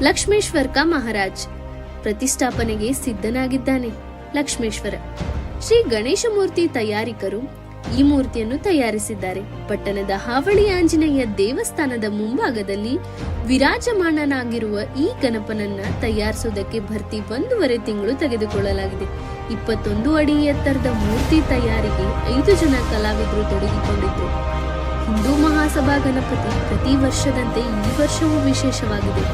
ಲಕ್ಷ್ಮೇಶ್ವರ ಕಾ ಮಹಾರಾಜ್ ಪ್ರತಿಷ್ಠಾಪನೆಗೆ ಸಿದ್ಧನಾಗಿದ್ದಾನೆ. ಲಕ್ಷ್ಮೇಶ್ವರ ಶ್ರೀ ಗಣೇಶ ಮೂರ್ತಿ ತಯಾರಿಕರು ಈ ಮೂರ್ತಿಯನ್ನು ತಯಾರಿಸಿದ್ದಾರೆ. ಪಟ್ಟಣದ ಹಾವಳಿ ಆಂಜನೇಯ ದೇವಸ್ಥಾನದ ಮುಂಭಾಗದಲ್ಲಿ ವಿರಾಜಮಾನನಾಗಿರುವ ಈ ಗಣಪನನ್ನ ತಯಾರಿಸುವುದಕ್ಕೆ ಭರ್ತಿ 1.5 ತಿಂಗಳು ತೆಗೆದುಕೊಳ್ಳಲಾಗಿದೆ. 21 ಅಡಿ ಎತ್ತರದ ಮೂರ್ತಿ ತಯಾರಿಗೆ 5 ಜನ ಕಲಾವಿದರು ತೊಡಗಿಕೊಂಡಿದ್ರು. ಹಿಂದೂ ಮಹಾಸಭಾ ಗಣಪತಿ ಪ್ರತಿ ವರ್ಷದಂತೆ ಈ ವರ್ಷವೂ ವಿಶೇಷವಾಗಿದೆ.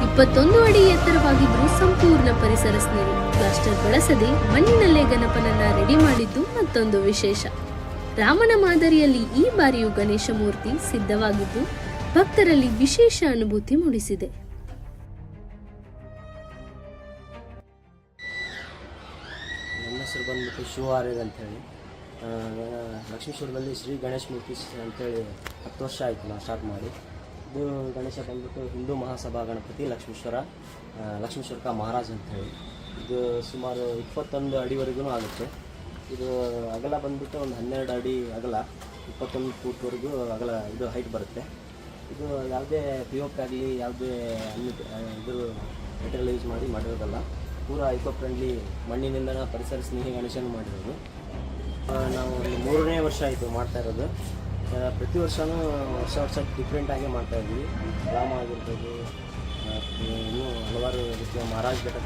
21 ಅಡಿ ಎತ್ತರವಾಗಿದ್ರು ಸಂಪೂರ್ಣ ಪರಿಸರ ಸ್ನೇಹಿ. ಪ್ಲಾಸ್ಟರ್ ಬಳಸದೆ ಮಣ್ಣಿನಲ್ಲೇ ಗಣಪನನ್ನ ರೆಡಿ ಮಾಡಿದ್ದು ಮತ್ತೊಂದು ವಿಶೇಷ. ರಾಮನ ಮಾದರಿಯಲ್ಲಿ ಈ ಬಾರಿಯೂ ಗಣೇಶ ಮೂರ್ತಿ ಸಿದ್ಧವಾಗಿದ್ದು ಭಕ್ತರಲ್ಲಿ ವಿಶೇಷ ಅನುಭೂತಿ ಮೂಡಿಸಿದೆ. ನನ್ನ ಹೆಸರು ಬಂದ್ಬಿಟ್ಟು ಶಿವ ಆರ್ಯರ್ ಅಂತೇಳಿ. ಲಕ್ಷ್ಮೇಶ್ವರದಲ್ಲಿ ಶ್ರೀ ಗಣೇಶ ಮೂರ್ತಿ ಅಂತೇಳಿ 10 ವರ್ಷ ಆಯಿತು ನಾವು ಸ್ಟಾರ್ಟ್ ಮಾಡಿ. ಇದು ಗಣೇಶ ಬಂದ್ಬಿಟ್ಟು ಹಿಂದೂ ಮಹಾಸಭಾ ಗಣಪತಿ ಲಕ್ಷ್ಮೇಶ್ವರ ಕಾ ಮಹಾರಾಜ್ ಅಂತೇಳಿ. ಇದು ಸುಮಾರು 21 ಅಡಿವರೆಗೂ ಆಗುತ್ತೆ. ಇದು ಅಗಲ ಬಂದ್ಬಿಟ್ಟು ಒಂದು 12 ಅಡಿ ಅಗಲ, 21 ಫೂಟ್ವರೆಗೂ ಅಗಲ ಇದು ಹೈಟ್ ಬರುತ್ತೆ. ಇದು ಯಾವುದೇ POP ಆಗಲಿ ಯಾವುದೇ ಇದ್ರ ಮೆಟೀರಿಯಲ್ ಯೂಸ್ ಮಾಡಿರೋದಲ್ಲ. ಪೂರಾ ಇಕೋ ಫ್ರೆಂಡ್ಲಿ ಮಣ್ಣಿನಿಂದ ಪರಿಸರ ಸ್ನೇಹಿ ಗಣೇಶನ ಮಾಡಿರೋದು. ನಾವು ಒಂದು 3ನೇ ವರ್ಷ ಆಯಿತು ಮಾಡ್ತಾ ಇರೋದು. ಪ್ರತಿ ವರ್ಷವೂ ವರ್ಷ ಡಿಫ್ರೆಂಟಾಗಿ ಮಾಡ್ತಾಯಿದ್ವಿ. ರಾಮ ಆಗಿರ್ಬೋದು, ಇನ್ನೂ ಹಲವಾರು ರೀತಿಯ ಮಹಾರಾಜ್ ಘಟಕ